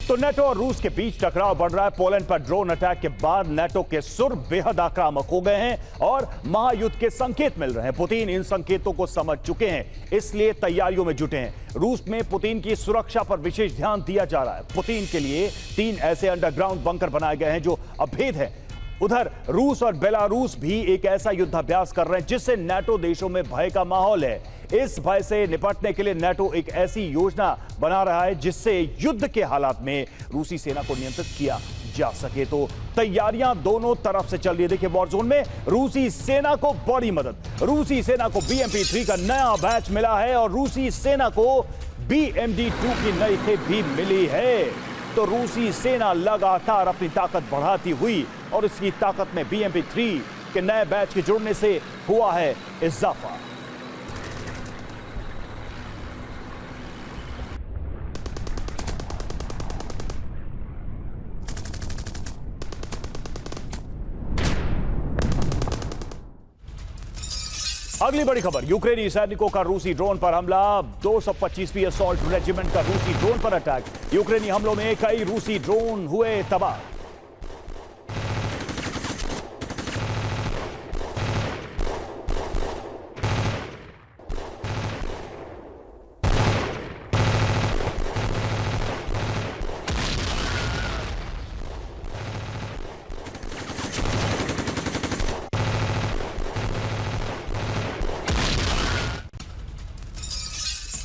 तो नेटो और रूस के बीच टकराव बढ़ रहा है। पोलैंड पर ड्रोन अटैक के बाद नेटो के सुर बेहद आक्रामक हो गए हैं और महायुद्ध के संकेत मिल रहे हैं। पुतिन इन संकेतों को समझ चुके हैं, इसलिए तैयारियों में जुटे हैं। रूस में पुतिन की सुरक्षा पर विशेष ध्यान दिया जा रहा है। पुतिन के लिए 3 ऐसे अंडरग्राउंड बंकर बनाए गए हैं जो अभेद है। उधर रूस और बेलारूस भी एक ऐसा युद्धाभ्यास कर रहे हैं जिससे नेटो देशों में भय का माहौल है। इस भय से निपटने के लिए नेटो एक ऐसी योजना बना रहा है जिससे युद्ध के हालात में रूसी सेना को नियंत्रित किया जा सके। तो तैयारियां दोनों तरफ से चल रही है। देखिए, वॉर जोन में रूसी सेना को बड़ी मदद। रूसी सेना को BMP-3 का नया बैच मिला है और रूसी सेना को BMD-2 की नई खेप भी मिली है। तो रूसी सेना लगातार अपनी ताकत बढ़ाती हुई और इसकी ताकत में BMP-3 के नए बैच के जुड़ने से हुआ है इजाफा। अगली बड़ी खबर, यूक्रेनी सैनिकों का रूसी ड्रोन पर हमला। 225वीं असॉल्ट रेजिमेंट का रूसी ड्रोन पर अटैक। यूक्रेनी हमलों में कई रूसी ड्रोन हुए तबाह।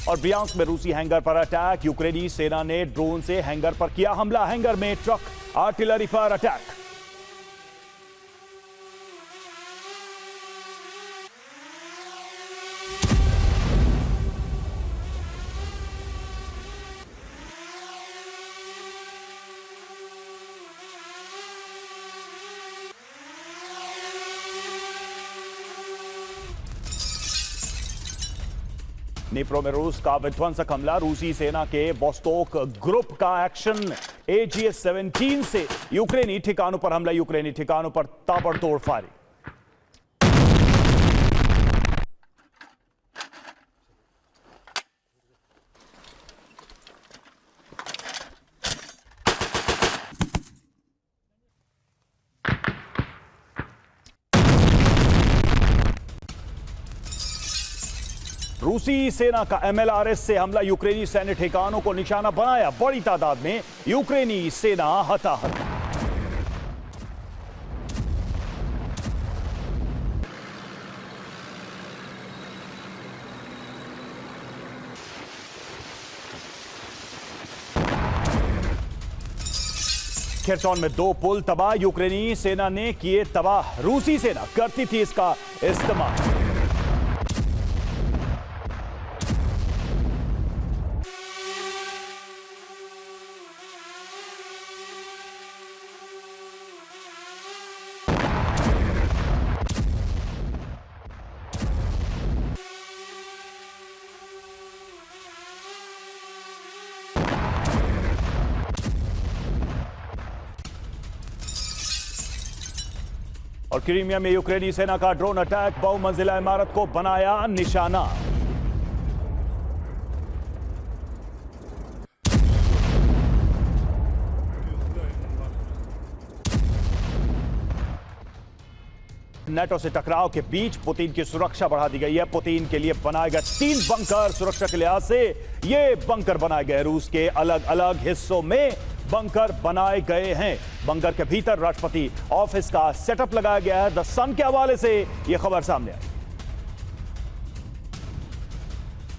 और ब्रियांस्क में रूसी हैंगर पर अटैक। यूक्रेनी सेना ने ड्रोन से हैंगर पर किया हमला। हैंगर में ट्रक आर्टिलरी पर अटैक। निप्रो में रूस का विध्वंसक हमला। रूसी सेना के वोस्तोक ग्रुप का एक्शन। AGS-17 से यूक्रेनी ठिकानों पर हमला। यूक्रेनी ठिकानों पर ताबड़तोड़ फायरिंग। रूसी सेना का MLRS से हमला। यूक्रेनी सैन्य ठिकानों को निशाना बनाया। बड़ी तादाद में यूक्रेनी सेना हताहत। खेरसॉन में 2 पुल तबाह। यूक्रेनी सेना ने किए तबाह। रूसी सेना करती थी इसका इस्तेमाल। और क्रीमिया में यूक्रेनी सेना का ड्रोन अटैक। बहुमंजिला इमारत को बनाया निशाना। नेटो से टकराव के बीच पुतिन की सुरक्षा बढ़ा दी गई है। पुतिन के लिए बनाए गए 3 बंकर सुरक्षा के लिहाज से ये बंकर बनाए गए। रूस के अलग अलग हिस्सों में बंकर बनाए गए हैं। बंकर के भीतर राष्ट्रपति ऑफिस का सेटअप लगाया गया है। द सन के हवाले से यह खबर सामने आई।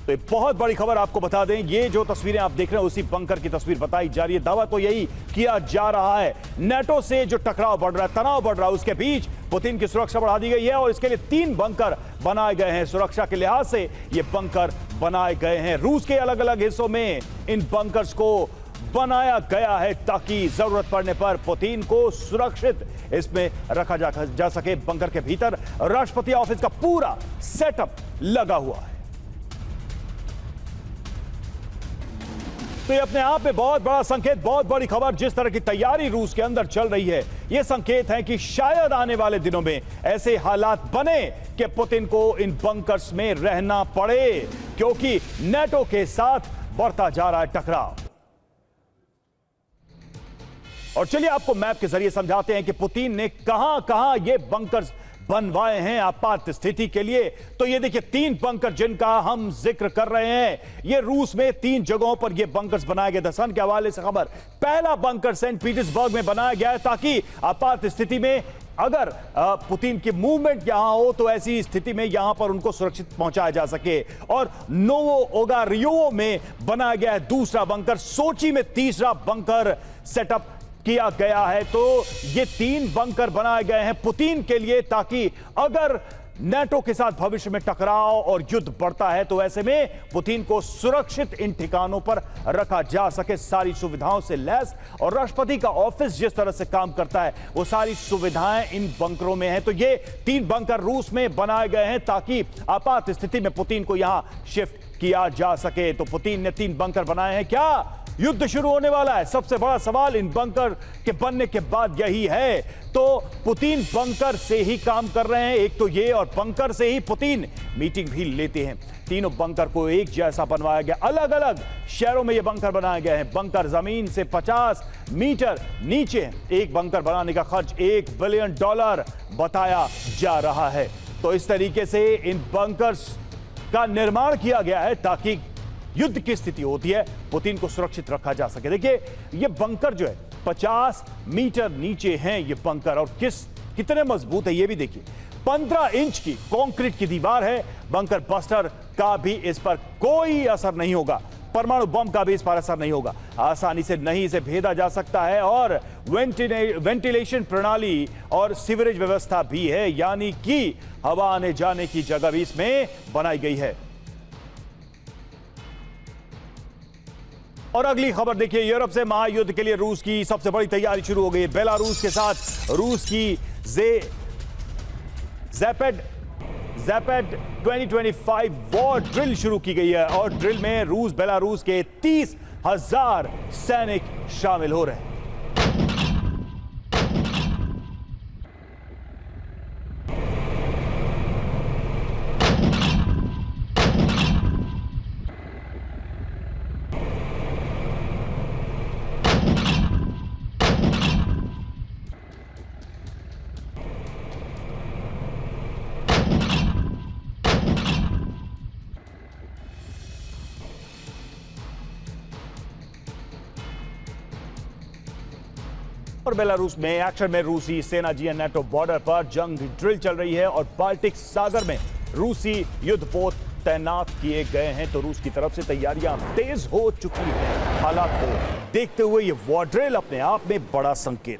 तो एक बहुत बड़ी खबर आपको बता दें, ये जो तस्वीरें आप देख रहे हैं उसी बंकर की तस्वीर बताई जा रही है। दावा तो यही किया जा रहा है, नेटो से जो टकराव बढ़ रहा है, तनाव बढ़ रहा है, उसके बीच पुतिन की सुरक्षा बढ़ा दी गई है और इसके लिए 3 बंकर बनाए गए हैं। सुरक्षा के लिहाज से ये बंकर बनाए गए हैं। रूस के अलग अलग हिस्सों में इन बंकर्स को बनाया गया है ताकि जरूरत पड़ने पर पुतिन को सुरक्षित इसमें रखा जा सके। बंकर के भीतर राष्ट्रपति ऑफिस का पूरा सेटअप लगा हुआ है। तो ये अपने आप में बहुत बड़ा संकेत, बहुत बड़ी खबर। जिस तरह की तैयारी रूस के अंदर चल रही है, यह संकेत है कि शायद आने वाले दिनों में ऐसे हालात बने कि पुतिन को इन बंकर्स में रहना पड़े, क्योंकि नेटो के साथ बढ़ता जा रहा है टकराव। और चलिए आपको मैप के जरिए समझाते हैं कि पुतिन ने कहां कहां ये बंकर्स बनवाए हैं आपात स्थिति के लिए। तो ये देखिए 3 बंकर जिनका हम जिक्र कर रहे हैं, ये रूस में 3 जगहों पर ये बंकर्स बनाए गए। द सन के हवाले से खबर, पहला बंकर सेंट पीटर्सबर्ग में बनाया गया है ताकि आपात स्थिति में अगर पुतिन की मूवमेंट यहां हो तो ऐसी स्थिति में यहां पर उनको सुरक्षित पहुंचाया जा सके। और नोवो ओगारियोवो में बनाया गया है दूसरा बंकर, सोची में तीसरा बंकर सेटअप किया गया है। तो ये 3 बंकर बनाए गए हैं पुतिन के लिए ताकि अगर नाटो के साथ भविष्य में टकराव और युद्ध बढ़ता है तो ऐसे में पुतिन को सुरक्षित इन ठिकानों पर रखा जा सके, सारी सुविधाओं से लैस। और राष्ट्रपति का ऑफिस जिस तरह से काम करता है वो सारी सुविधाएं इन बंकरों में है। तो ये 3 बंकर रूस में बनाए गए हैं ताकि आपात स्थिति में पुतिन को यहां शिफ्ट किया जा सके। तो पुतिन ने 3 बंकर बनाए हैं। क्या युद्ध शुरू होने वाला है? सबसे बड़ा सवाल इन बंकर के बनने के बाद यही है। तो पुतिन बंकर से ही काम कर रहे हैं, एक तो ये, और बंकर से ही पुतिन मीटिंग भी लेते हैं। तीनों बंकर को एक जैसा बनवाया गया, अलग अलग शहरों में ये बंकर बनाए गए हैं। बंकर जमीन से 50 मीटर नीचे हैं। एक बंकर बनाने का खर्च $1 बिलियन बताया जा रहा है। तो इस तरीके से इन बंकर्स का निर्माण किया गया है ताकि युद्ध की स्थिति होती है पुतिन को सुरक्षित रखा जा सके। देखिए ये बंकर जो है 50 मीटर नीचे हैं ये बंकर, और कितने मजबूत है ये भी देखिए। 15 इंच की कंक्रीट की दीवार है। बंकर बस्टर का भी इस पर कोई असर नहीं होगा, परमाणु बम का भी इस पर असर नहीं होगा, आसानी से नहीं इसे भेदा जा सकता है। और वेंटिलेशन प्रणाली और सीवरेज व्यवस्था भी है, यानी कि हवा आने जाने की जगह भी इसमें बनाई गई है। और अगली खबर देखिए, यूरोप से महायुद्ध के लिए रूस की सबसे बड़ी तैयारी शुरू हो गई है। बेलारूस के साथ रूस की ज़ैपेड 2025 वॉर ड्रिल शुरू की गई है और ड्रिल में रूस बेलारूस के 30,000 सैनिक शामिल हो रहे हैं। और बेलारूस में एक्शन में रूसी सेना जी नाटो बॉर्डर पर जंग ड्रिल चल रही है और बाल्टिक सागर में रूसी युद्धपोत तैनात किए गए हैं। तो रूस की तरफ से तैयारियां तेज हो चुकी हैं। हालात को देखते हुए ये वॉर ड्रिल अपने आप में बड़ा संकेत।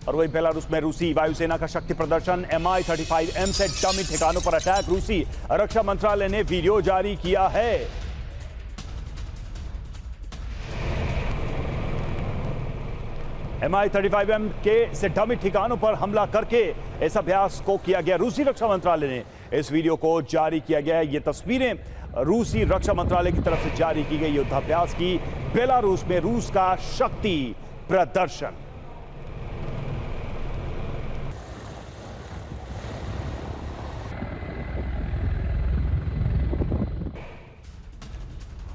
और वही बेलारूस में रूसी वायुसेना का शक्ति प्रदर्शन, Mi-35M से डमी ठिकानों पर अटैक। रूसी रक्षा मंत्रालय ने वीडियो जारी किया है। Mi-35M के से डमी ठिकानों पर हमला करके इस अभ्यास को किया गया। रूसी रक्षा मंत्रालय ने इस वीडियो को जारी किया गया है। ये तस्वीरें रूसी रक्षा मंत्रालय की तरफ से जारी की गई युद्धाभ्यास की। बेलारूस में रूस का शक्ति प्रदर्शन।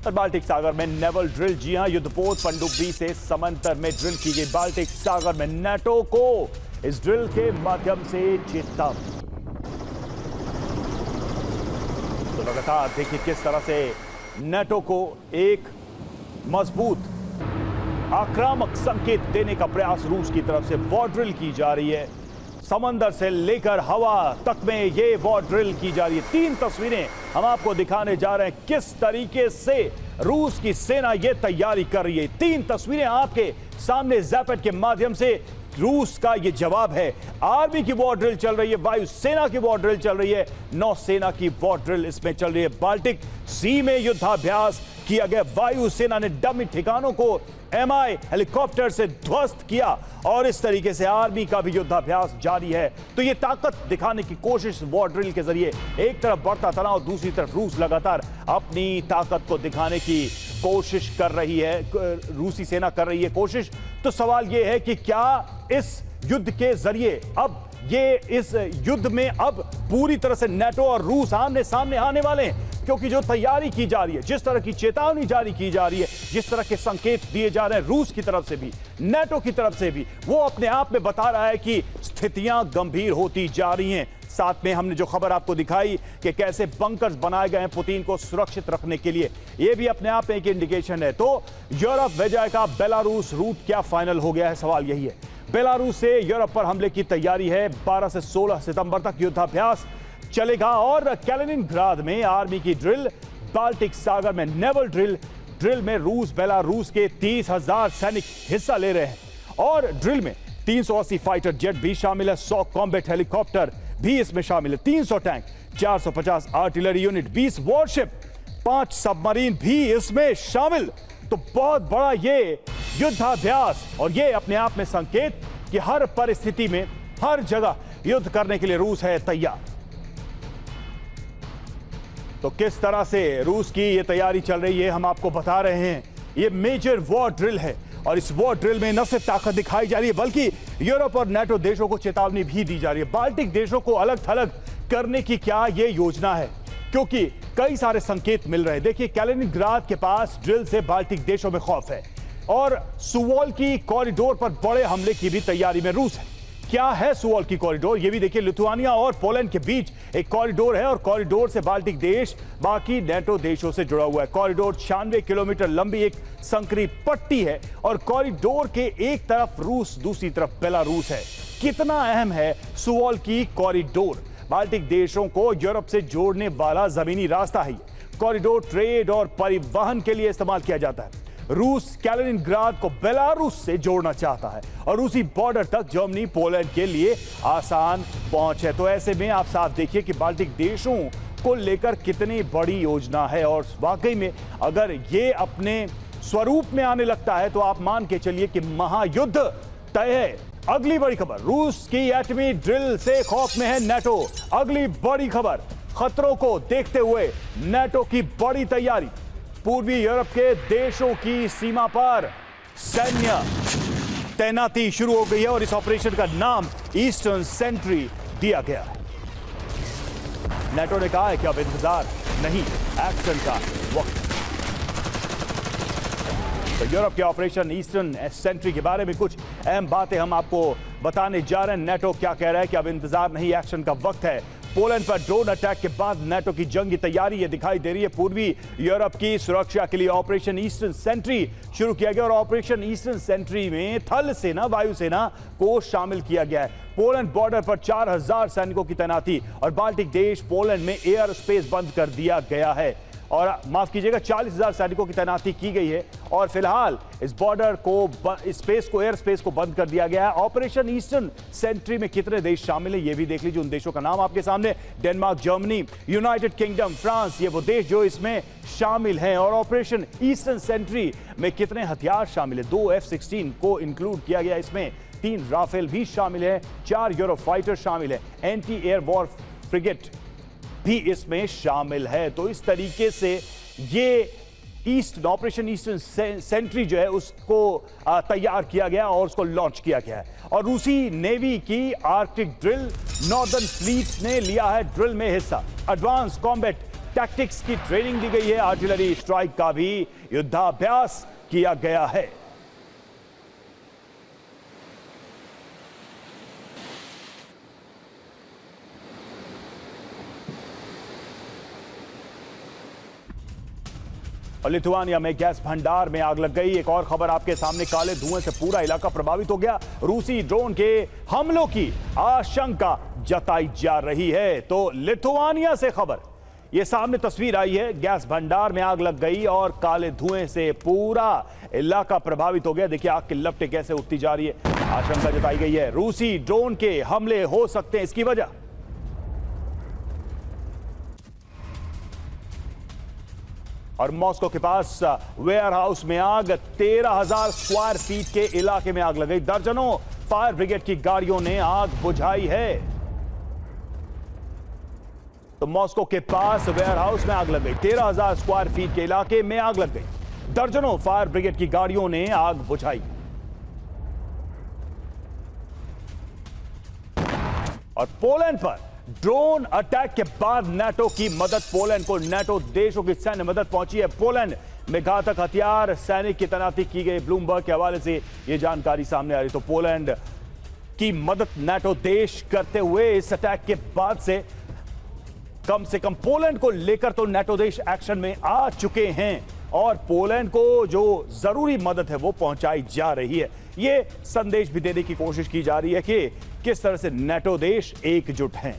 और बाल्टिक सागर में नेवल ड्रिल, जी हां, युद्धपोत पनडुब्बी से समंदर में ड्रिल की गई। बाल्टिक सागर में नाटो को इस ड्रिल के माध्यम से चेतावनी। तो लगातार देखिए किस तरह से नाटो को एक मजबूत आक्रामक संकेत देने का प्रयास रूस की तरफ से वॉर ड्रिल की जा रही है। समंदर से लेकर हवा तक में ये वॉर ड्रिल की जा रही है। 3 तस्वीरें हम आपको दिखाने जा रहे हैं किस तरीके से रूस की सेना ये तैयारी कर रही है। 3 तस्वीरें आपके सामने ज़ैपेड के माध्यम से रूस का ये जवाब है। आर्मी की वॉर ड्रिल चल रही है, वायुसेना की वॉर ड्रिल चल रही है, नौसेना की वॉर ड्रिल इसमें चल रही है। बाल्टिक सी में युद्धाभ्यास किया गया। वायुसेना ने डमी ठिकानों को MI हेलीकॉप्टर से ध्वस्त किया और इस तरीके से आर्मी का भी युद्धाभ्यास जारी है। तो ये ताकत दिखाने की कोशिश वॉर ड्रिल के जरिए, एक तरफ बढ़ता तनाव, दूसरी तरफ रूस लगातार अपनी ताकत को दिखाने की कोशिश कर रही है, रूसी सेना कर रही है कोशिश। तो सवाल ये है कि क्या इस युद्ध के जरिए अब इस युद्ध में अब पूरी तरह से नेटो और रूस आमने सामने आने वाले हैं? क्योंकि जो तैयारी की जा रही है, जिस तरह की चेतावनी जारी की जा रही है, जिस तरह के संकेत दिए जा रहे हैं रूस की तरफ से भी, नेटो की तरफ से भी, वो अपने आप में बता रहा है कि स्थितियां गंभीर होती जा रही हैं। साथ में हमने जो खबर आपको दिखाई कि कैसे बंकर्स बनाए गए हैं पुतिन को सुरक्षित रखने के लिए, ये भी अपने आप में एक इंडिकेशन है। तो यूरोप विजय का बेलारूस रूट क्या फाइनल हो गया है? सवाल यही है। बेलारूस से यूरोप पर हमले की तैयारी है। 12 से 16 सितंबर तक युद्धाभ्यास चलेगा और कैलिनिनग्राड में आर्मी की ड्रिल, बाल्टिक सागर में नेवल ड्रिल में रूस बेलारूस के 30,000 सैनिक हिस्सा ले रहे हैं और ड्रिल में 380 फाइटर जेट भी शामिल है, 100 कॉम्बैट हेलीकॉप्टर भी इसमें शामिल है, 300 tank, 450 artillery unit, 20 worship, 5 submarine भी इसमें शामिल। तो बहुत बड़ा ये युद्धाभ्यास और ये अपने आप में संकेत कि हर परिस्थिति में, हर जगह युद्ध करने के लिए रूस है तैयार। तो किस तरह से रूस की ये तैयारी चल रही है हम आपको बता रहे हैं। ये मेजर वॉर ड्रिल है और इस वॉर ड्रिल में न सिर्फ ताकत दिखाई जा रही है बल्कि यूरोप और नेटो देशों को चेतावनी भी दी जा रही है। बाल्टिक देशों को अलग थलग करने की क्या ये योजना है? क्योंकि कई सारे संकेत मिल रहे हैं। देखिए, कैलिनिनग्राड के पास ड्रिल से बाल्टिक देशों में खौफ है और सुवॉल्की कॉरिडोर पर बड़े हमले की भी तैयारी में रूस है। क्या है सुवॉल्की कॉरिडोर? ये भी देखिए, लिथुआनिया और पोलैंड के बीच एक कॉरिडोर है और कॉरिडोर से बाल्टिक देश बाकी नेटो देशों से जुड़ा हुआ है। कॉरिडोर 96 किलोमीटर लंबी एक संकरी पट्टी है और कॉरिडोर के एक तरफ रूस, दूसरी तरफ बेलारूस है। कितना अहम है सुवॉल्की कॉरिडोर? बाल्टिक देशों को यूरोप से जोड़ने वाला जमीनी रास्ता है। कॉरिडोर ट्रेड और परिवहन के लिए इस्तेमाल किया जाता है। रूस कैलिनिनग्राड को बेलारूस से जोड़ना चाहता है और रूसी बॉर्डर तक जर्मनी, पोलैंड के लिए आसान पहुंच है। तो ऐसे में आप साफ देखिए कि बाल्टिक देशों को लेकर कितनी बड़ी योजना है और वाकई में अगर ये अपने स्वरूप में आने लगता है तो आप मान के चलिए कि महायुद्ध तय है। अगली बड़ी खबर, रूस की एटमी ड्रिल से खौफ में है नेटो। अगली बड़ी खबर, खतरों को देखते हुए नेटो की बड़ी तैयारी। पूर्वी यूरोप के देशों की सीमा पर सैन्य तैनाती शुरू हो गई है और इस ऑपरेशन का नाम ईस्टर्न सेंट्री दिया गया है। नेटो ने कहा है कि अब इंतजार नहीं, एक्शन का वक्त। तो यूरोप के ऑपरेशन ईस्टर्न सेंट्री के बारे में कुछ अहम बातें हम आपको बताने जा रहे हैं। नेटो क्या कह रहा है कि अब इंतजार नहीं, एक्शन का वक्त है। पोलैंड पर ड्रोन अटैक के बाद नेटो की जंगी तैयारी ये दिखाई दे रही है। पूर्वी यूरोप की सुरक्षा के लिए ऑपरेशन ईस्टर्न सेंट्री शुरू किया गया और ऑपरेशन ईस्टर्न सेंट्री में थल सेना, वायुसेना को शामिल किया गया है। पोलैंड बॉर्डर पर 4000 सैनिकों की तैनाती और बाल्टिक देश पोलैंड में एयर स्पेस बंद कर दिया गया है और माफ कीजिएगा 40,000 सैनिकों की तैनाती की गई है और फिलहाल इस बॉर्डर को, स्पेस को, एयर स्पेस को बंद कर दिया गया है। ऑपरेशन ईस्टर्न सेंट्री में कितने देश शामिल हैं ये भी देख लीजिए। उन देशों का नाम आपके सामने, Denmark, Germany, United kingdom, France, ये वो देश जो इसमें शामिल हैं। और ऑपरेशन ईस्टर्न सेंट्री में कितने हथियार शामिल है? 2 F-16 को इंक्लूड किया गया इसमें, 3 राफेल भी शामिल है, 4 यूरो फाइटर शामिल है, एंटी एयर वॉर फ्रिगेट भी इसमें शामिल है। तो इस तरीके से ये ऑपरेशन ईस्टर्न सेंट्री जो है उसको तैयार किया गया और उसको लॉन्च किया गया है। और रूसी नेवी की आर्कटिक ड्रिल, नॉर्दर्न फ्लीट ने लिया है ड्रिल में हिस्सा। एडवांस कॉम्बैट टैक्टिक्स की ट्रेनिंग दी गई है, आर्टिलरी स्ट्राइक का भी युद्धाभ्यास किया गया है। और लिथुआनिया में गैस भंडार में आग लग गई। एक और खबर आपके सामने, काले धुएं से पूरा इलाका प्रभावित हो गया। रूसी ड्रोन के हमलों की आशंका जताई जा रही है। तो लिथुआनिया से खबर, ये सामने तस्वीर आई है, गैस भंडार में आग लग गई और काले धुएं से पूरा इलाका प्रभावित हो गया। देखिए आग की लपटें कैसे उठती जा रही है। आशंका जताई गई है रूसी ड्रोन के हमले हो सकते हैं इसकी वजह। और मॉस्को के पास वेयर हाउस में आग, 13,000 स्क्वायर फीट के इलाके में आग लग गई। दर्जनों फायर ब्रिगेड की गाड़ियों ने आग बुझाई है। तो मॉस्को के पास वेयर हाउस में आग लग गई, 13,000 स्क्वायर फीट के इलाके में आग लग गई। दर्जनों फायर ब्रिगेड की गाड़ियों ने आग बुझाई। और पोलैंड पर ड्रोन अटैक के बाद नाटो की मदद, पोलैंड को नाटो देशों की सैन्य मदद पहुंची है। पोलैंड में घातक हथियार सैनिक की तैनाती की गई। ब्लूमबर्ग के हवाले से यह जानकारी सामने आ रही। तो पोलैंड की मदद नाटो देश करते हुए इस अटैक के बाद से कम पोलैंड को लेकर तो नाटो देश एक्शन में आ चुके हैं और पोलैंड को जो जरूरी मदद है वो पहुंचाई जा रही है। ये संदेश भी देने की कोशिश की जा रही है कि किस तरह से नाटो देश एकजुट हैं।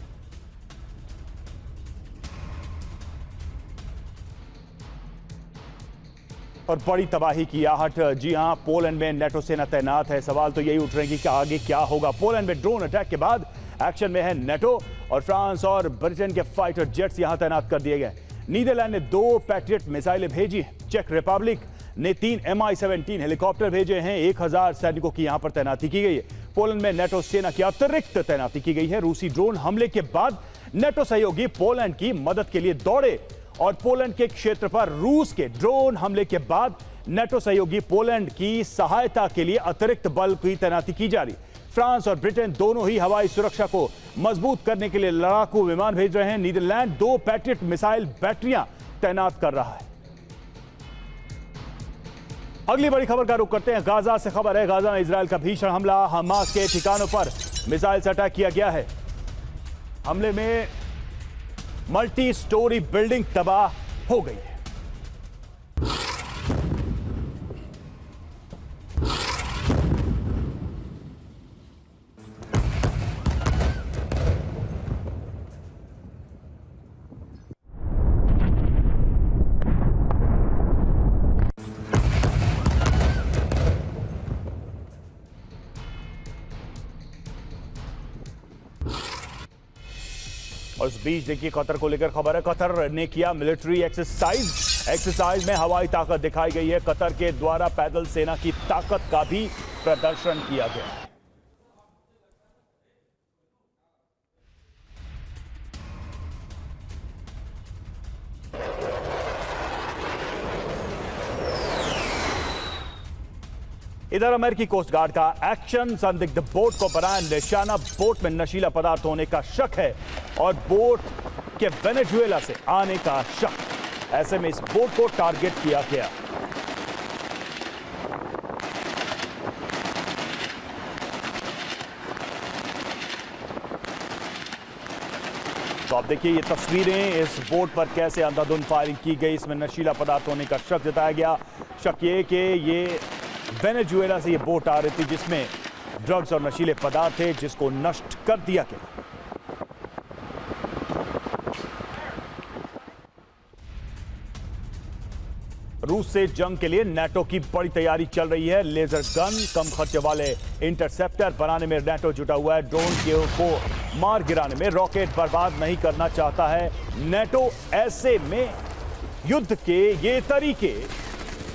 और बड़ी तबाही की आहट, जी हां, पोलैंड में नाटो सेना तैनात है। सवाल तो यही उठ रहे हैं कि आगे क्या होगा। पोलैंड में ड्रोन अटैक के बाद एक्शन में है नाटो और फ्रांस और ब्रिटेन के फाइटर जेट्स यहां तैनात कर दिए गए। नीदरलैंड ने 2 पैट्रियट मिसाइलें भेजी हैं। चेक रिपब्लिक ने 3 MI-17 हेलीकॉप्टर भेजे हैं। 1,000 सैनिकों की यहां पर तैनाती की गई है। पोलैंड में नाटो सेना की अतिरिक्त तैनाती की गई है। रूसी ड्रोन हमले के बाद नाटो सहयोगी पोलैंड की मदद के लिए दौड़े और पोलैंड के क्षेत्र पर रूस के ड्रोन हमले के बाद नाटो सहयोगी पोलैंड की सहायता के लिए अतिरिक्त बल की तैनाती की जा रही। फ्रांस और ब्रिटेन दोनों ही हवाई सुरक्षा को मजबूत करने के लिए लड़ाकू विमान भेज रहे हैं। नीदरलैंड 2 पैट्रियट मिसाइल बैटरियां तैनात कर रहा है। अगली बड़ी खबर का रुख करते हैं। गाजा से खबर है, गाजा में इजरायल का भीषण हमला, हमास के ठिकानों पर मिसाइल से अटैक किया गया है। हमले में मल्टी स्टोरी बिल्डिंग तबाह हो गई है। और इस बीच देखिए कतर को लेकर खबर है। कतर ने किया मिलिट्री एक्सरसाइज में हवाई ताकत दिखाई गई है। कतर के द्वारा पैदल सेना की ताकत का भी प्रदर्शन किया गया है। इधर अमेरिकी कोस्ट गार्ड का एक्शन, संदिग्ध बोट को बनाया निशाना। बोट में नशीला पदार्थ होने का शक है और बोट के वेनेजुएला से आने का शक। ऐसे में इस बोट को टारगेट किया गया। तो आप देखिए ये तस्वीरें, इस बोट पर कैसे अंधाधुंध फायरिंग की गई। इसमें नशीला पदार्थ होने का शक जताया गया। शक ये कि ये वेनेजुएला से ये बोट आ रही थी जिसमें ड्रग्स और नशीले पदार्थ थे, जिसको नष्ट कर दिया गया। रूस से जंग के लिए नाटो की बड़ी तैयारी चल रही है। लेजर गन, कम खर्चे वाले इंटरसेप्टर बनाने में नाटो जुटा हुआ है। ड्रोन को मार गिराने में, रॉकेट बर्बाद नहीं करना चाहता है नाटो। ऐसे में युद्ध के ये तरीके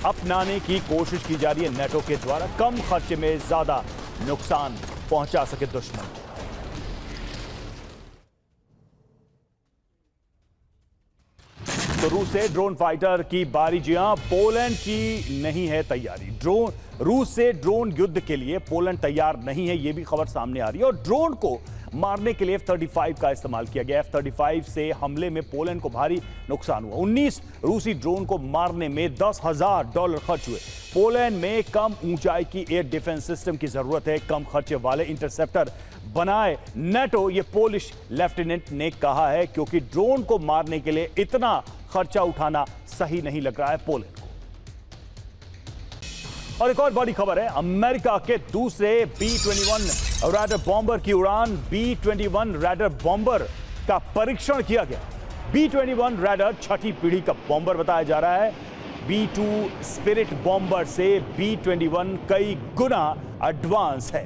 अपनाने की कोशिश की जा रही है नाटो के द्वारा, कम खर्चे में ज्यादा नुकसान पहुंचा सके दुश्मन। तो रूस से ड्रोन फाइटर की बारी, जी हां, पोलैंड की नहीं है तैयारी। रूस से ड्रोन युद्ध के लिए पोलैंड तैयार नहीं है, यह भी खबर सामने आ रही है। और ड्रोन को मारने के लिए F-35 का इस्तेमाल किया गया। F-35 से हमले में पोलैंड को भारी नुकसान हुआ। 19 रूसी ड्रोन को मारने में $10,000 खर्च हुए। पोलैंड में कम ऊंचाई की एयर डिफेंस सिस्टम की जरूरत है। कम खर्चे वाले इंटरसेप्टर बनाए नाटो, ये पोलिश लेफ्टिनेंट ने कहा है, क्योंकि ड्रोन को मारने के लिए इतना खर्चा उठाना सही नहीं लग रहा है पोलैंड को। और एक और बड़ी खबर है, अमेरिका के दूसरे B-21 रैडर बॉम्बर की उड़ान। B-21 रैडर बॉम्बर का परीक्षण किया गया। B-21 रैडर छठी पीढ़ी का बॉम्बर बताया जा रहा है। B-2 स्पिरिट बॉम्बर से B-21 कई गुना एडवांस है।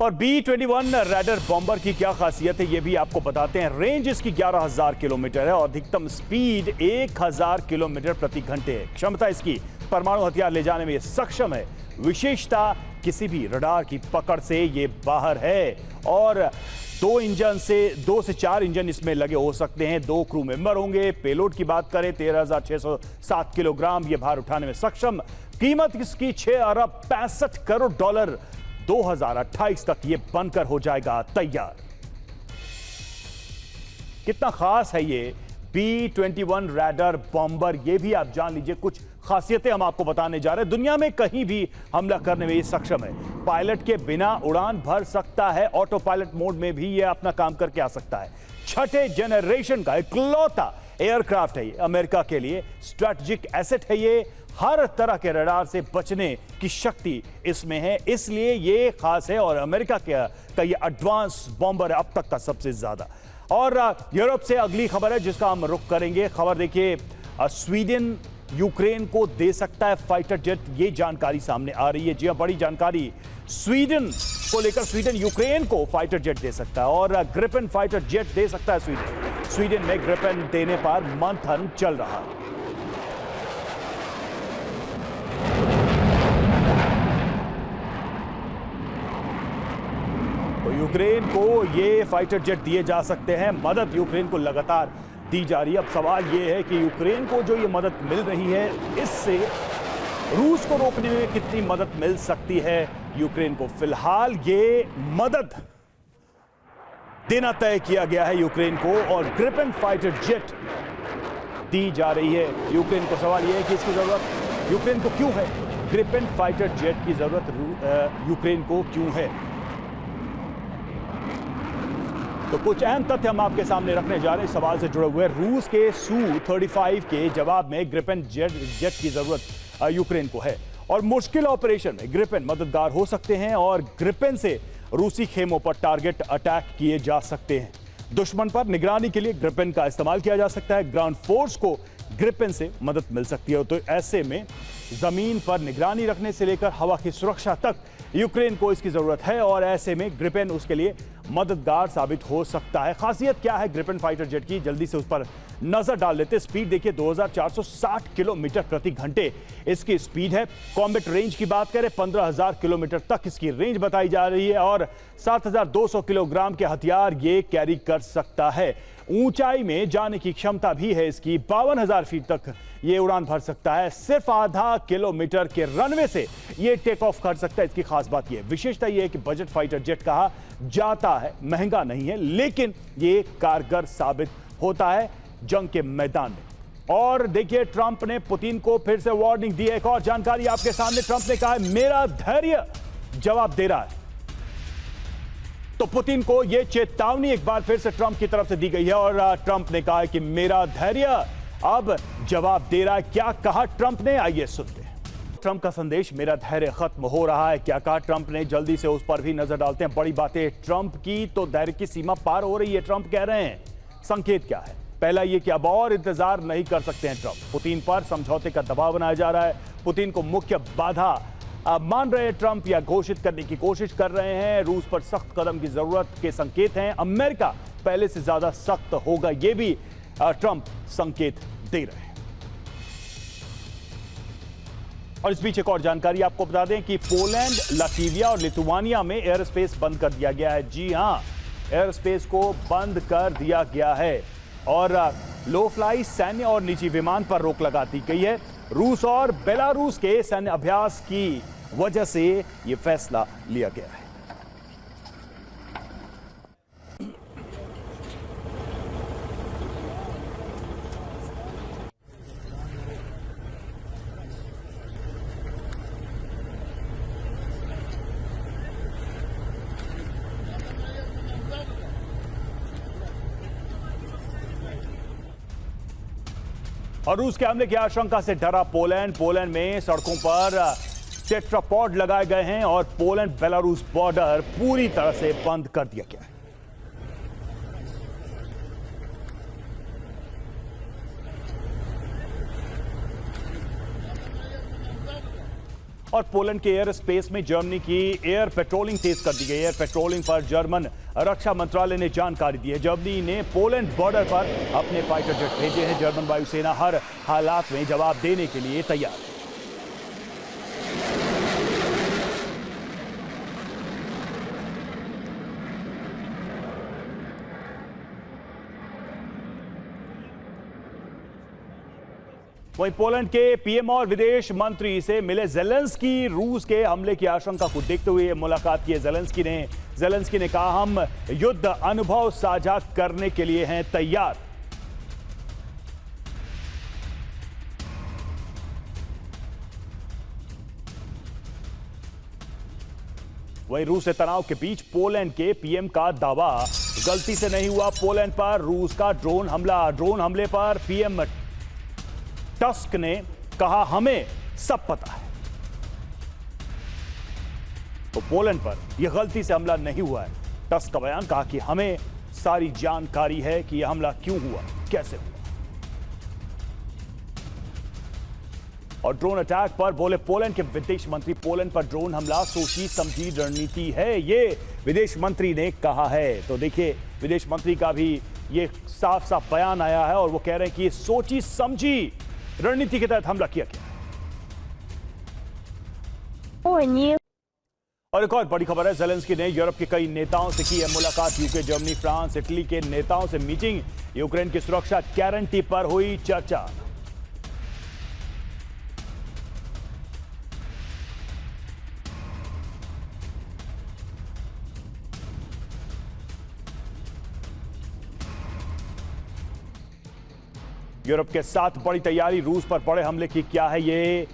और B-21 रैडर बॉम्बर की क्या खासियत है ये भी आपको बताते हैं। रेंज इसकी 11,000 किलोमीटर है और अधिकतम स्पीड 1,000 किलोमीटर प्रति घंटे है। क्षमता इसकी परमाणु हथियार ले जाने में सक्षम है। विशेषता किसी भी रडार की पकड़ से ये बाहर है और 2 से 4 इंजन इसमें लगे हो सकते हैं। 2 क्रू मेंबर होंगे। पेलोड की बात करें 13,607 किलोग्राम ये भार उठाने में सक्षम। कीमत इसकी $6 अरब 65 करोड़ 2028 तक ये बनकर हो जाएगा तैयार। कितना खास है ये B-21 रैडर बॉम्बर ये भी आप जान लीजिए। कुछ खासियतें हम आपको बताने जा रहे हैं। दुनिया में कहीं भी हमला करने में ये सक्षम है। पायलट के बिना उड़ान भर सकता है। ऑटो पायलट मोड में भी ये अपना काम करके आ सकता है। छठे जनरेशन का इकलौता एयरक्राफ्ट है ये। अमेरिका के लिए स्ट्रैटेजिक एसेट है ये। हर तरह के रडार से बचने की शक्ति इसमें है, इसलिए ये खास है और अमेरिका का ये एडवांस बॉम्बर है अब तक का सबसे ज्यादा। और यूरोप से अगली खबर है जिसका हम रुख करेंगे। खबर देखिए, स्वीडन यूक्रेन को दे सकता है फाइटर जेट, ये जानकारी सामने आ रही है। जी हां, बड़ी जानकारी स्वीडन को लेकर। स्वीडन यूक्रेन को फाइटर जेट दे सकता है और ग्रिपेन फाइटर जेट दे सकता है स्वीडन में ग्रिपेन देने पर मंथन चल रहा है। तो यूक्रेन को ये फाइटर जेट दिए जा सकते हैं। मदद यूक्रेन को लगातार दी जा रही है। अब सवाल ये है कि यूक्रेन को जो ये मदद मिल रही है इससे रूस को रोकने में कितनी मदद मिल सकती है यूक्रेन को। फिलहाल ये मदद देना तय किया गया है यूक्रेन को और ग्रिपेन फाइटर जेट दी जा रही है यूक्रेन को। सवाल ये है कि इसकी जरूरत यूक्रेन को क्यों है। ग्रिपेन फाइटर जेट की जरूरत यूक्रेन को क्यों है, तो कुछ अहम तथ्य हम आपके सामने रखने जा रहे हैं सवाल से जुड़े हुए। रूस के Su-35 के जवाब में ग्रिपेन जेट की जरूरत यूक्रेन को है और मुश्किल ऑपरेशन में ग्रिपेन मददगार हो सकते हैं और ग्रिपेन से रूसी खेमों पर टारगेट अटैक किए जा सकते हैं। दुश्मन पर निगरानी के लिए ग्रिपेन का इस्तेमाल किया जा सकता है। ग्राउंड फोर्स को ग्रिपेन से मदद मिल सकती है। तो ऐसे में जमीन पर निगरानी रखने से लेकर हवा की सुरक्षा तक यूक्रेन को इसकी जरूरत है और ऐसे में ग्रिपेन उसके लिए मददगार साबित हो सकता है। खासियत क्या है ग्रिपेन फाइटर जेट की, जल्दी से उस पर नजर डाल लेते। स्पीड देखिए 2460 किलोमीटर प्रति घंटे इसकी स्पीड है। कॉम्बैट रेंज की बात करें 15,000 किलोमीटर तक इसकी रेंज बताई जा रही है और 7,200 किलोग्राम के हथियार ये कैरी कर सकता है। ऊंचाई में जाने की क्षमता भी है इसकी। 52,000 फीट तक ये उड़ान भर सकता है। सिर्फ आधा किलोमीटर के रनवे से ये टेक ऑफ कर सकता है। इसकी खास बात ये विशेषता ये है कि बजट फाइटर जेट कहा जाता है, महंगा नहीं है, लेकिन ये कारगर साबित होता है जंग के मैदान में। और देखिए ट्रंप ने पुतिन को फिर से वार्निंग दी है। एक और जानकारी आपके सामने, ट्रंप ने कहा है मेरा धैर्य जवाब दे रहा है। तो पुतिन को यह चेतावनी एक बार फिर से ट्रंप की तरफ से दी गई है और ट्रंप ने कहा है कि मेरा धैर्य अब जवाब दे रहा है। क्या कहा ट्रंप ने, आइए सुनते हैं। ट्रंप का संदेश, मेरा धैर्य खत्म हो रहा है। क्या कहा ट्रंप ने, जल्दी से उस पर भी नजर डालते हैं। बड़ी बातें ट्रंप की, तो धैर्य की सीमा पार हो रही है ट्रंप कह रहे हैं। संकेत क्या है, पहला ये कि अब और इंतजार नहीं कर सकते हैं ट्रंप। पुतिन पर समझौते का दबाव बनाया जा रहा है। पुतिन को मुख्य बाधा मान रहे हैं ट्रंप या घोषित करने की कोशिश कर रहे हैं। रूस पर सख्त कदम की जरूरत के संकेत हैं। अमेरिका पहले से ज्यादा सख्त होगा, यह भी ट्रंप संकेत दे रहे हैं। और इस बीच एक और जानकारी आपको बता दें कि पोलैंड, लातविया और लिथुआनिया में एयर स्पेस बंद कर दिया गया है। जी हां, एयर स्पेस को बंद कर दिया गया है और लो फ्लाई सैन्य और निजी विमान पर रोक लगा दी गई है। रूस और बेलारूस के सैन्य अभ्यास की वजह से यह फैसला लिया गया है। और रूस के हमले की आशंका से डरा पोलैंड। पोलैंड में सड़कों पर टेट्रापॉड लगाए गए हैं और पोलैंड बेलारूस बॉर्डर पूरी तरह से बंद कर दिया गया है। और पोलैंड के एयर स्पेस में जर्मनी की एयर पेट्रोलिंग तेज कर दी गई। एयर पेट्रोलिंग पर जर्मन रक्षा मंत्रालय ने जानकारी दी है। जर्मनी ने पोलैंड बॉर्डर पर अपने फाइटर जेट भेजे हैं। जर्मन वायुसेना हर हालात में जवाब देने के लिए तैयार है। वहीं पोलैंड के पीएम और विदेश मंत्री से मिले ज़ेलेंस्की। रूस के हमले की आशंका को देखते हुए मुलाकात की ज़ेलेंस्की ने कहा, हम युद्ध अनुभव साझा करने के लिए हैं तैयार। वहीं रूस से तनाव के बीच पोलैंड के पीएम का दावा, गलती से नहीं हुआ पोलैंड पर रूस का ड्रोन हमले पर पीएम टस्क ने कहा, हमें सब पता है। तो पोलैंड पर यह गलती से हमला नहीं हुआ है। टस्क का बयान, कहा कि हमें सारी जानकारी है कि यह हमला क्यों हुआ, कैसे हुआ। और ड्रोन अटैक पर बोले पोलैंड के विदेश मंत्री, पोलैंड पर ड्रोन हमला सोची समझी रणनीति है, यह विदेश मंत्री ने कहा है। तो देखिए, विदेश मंत्री का भी यह साफ साफ बयान आया है और वो कह रहे हैं कि यह सोची समझी रणनीति के तहत हमला किया गया। और एक और बड़ी खबर है, ज़ेलेंस्की ने यूरोप के कई नेताओं से की है मुलाकात। यूके, जर्मनी, फ्रांस, इटली के नेताओं से मीटिंग। यूक्रेन की सुरक्षा गारंटी पर हुई चर्चा। यूरोप के साथ बड़ी तैयारी, रूस पर बड़े हमले की क्या है ये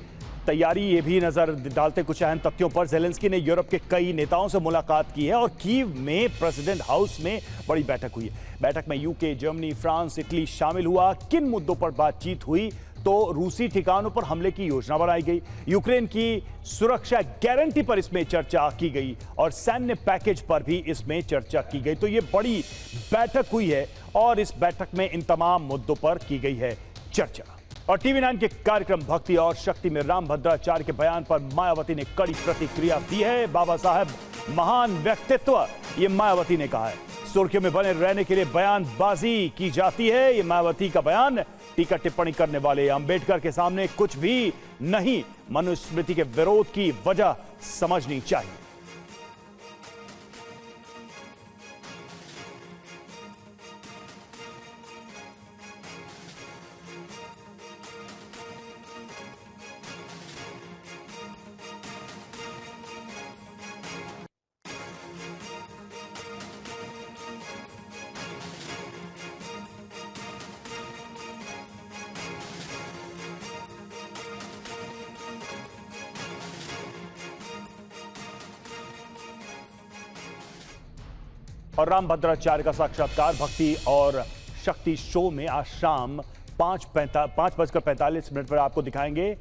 तैयारी, ये भी नजर डालते कुछ अहम तथ्यों पर। ज़ेलेंस्की ने यूरोप के कई नेताओं से मुलाकात की है और कीव में प्रेसिडेंट हाउस में बड़ी बैठक हुई है। बैठक में यूके, जर्मनी, फ्रांस, इटली शामिल हुआ। किन मुद्दों पर बातचीत हुई? तो रूसी ठिकानों पर हमले की योजना बनाई गई, यूक्रेन की सुरक्षा गारंटी पर इसमें चर्चा की गई और सैन्य पैकेज पर भी इसमें चर्चा की गई। तो ये बड़ी बैठक हुई है और इस बैठक में इन तमाम मुद्दों पर की गई है चर्चा। और टीवी 9 के कार्यक्रम भक्ति और शक्ति में रामभद्राचार्य के बयान पर मायावती ने कड़ी प्रतिक्रिया दी है। बाबा साहब महान व्यक्तित्व, ये मायावती ने कहा है। सुर्खियों में बने रहने के लिए बयानबाजी की जाती है, ये मायावती का बयान। टीका टिप्पणी करने वाले, अंबेडकर के सामने कुछ भी नहीं, मनुस्मृति के विरोध की वजह समझनी चाहिए। और रामभद्राचार्य का साक्षात्कार भक्ति और शक्ति शो में आज शाम 5:45 पर आपको दिखाएंगे।